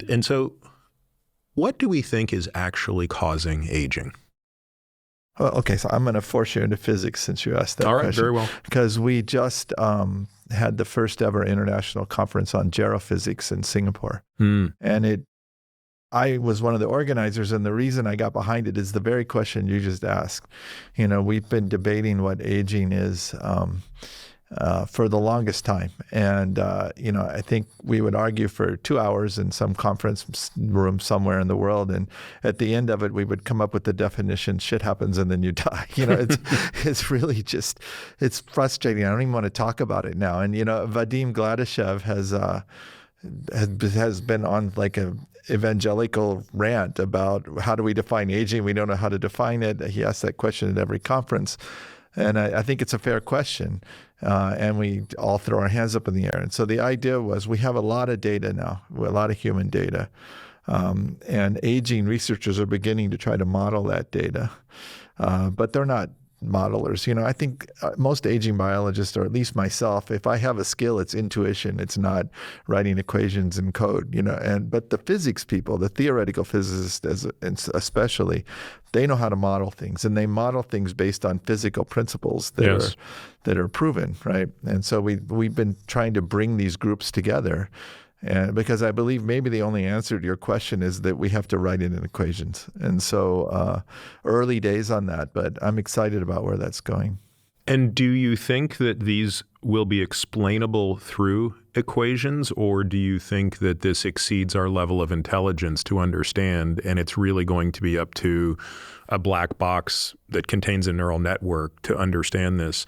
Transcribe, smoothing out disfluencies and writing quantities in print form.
And so what do we think is actually causing aging? Well, okay, so I'm going to force you into physics since you asked that All right, question. very well. Because we just had the first ever international conference on gerophysics in Singapore. And I was one of the organizers, and the reason I got behind it is the very question you just asked. You know, we've been debating what aging is for the longest time. And, you know, I think we would argue for 2 hours in some conference room somewhere in the world. And at the end of it, we would come up with the definition, shit happens and then you die. You know, it's really just, it's frustrating. I don't even want to talk about it now. And, you know, Vadim Gladyshev has been on like a evangelical rant about how do we define aging? We don't know how to define it. He asks that question at every conference. And I think it's a fair question. And we all throw our hands up in the air. And so the idea was we have a lot of data now, a lot of human data. And aging researchers are beginning to try to model that data. But they're not modelers. You know, I think most aging biologists, or at least myself, if I have a skill, it's intuition. It's not writing equations and code, you know. But the physics people, the theoretical physicists especially, they know how to model things, and they model things based on physical principles that are proven, right? And so we've been trying to bring these groups together. And because I believe maybe the only answer to your question is that we have to write it in equations. And so early days on that, but I'm excited about where that's going. And do you think that these will be explainable through equations, or do you think that this exceeds our level of intelligence to understand, and it's really going to be up to a black box that contains a neural network to understand this?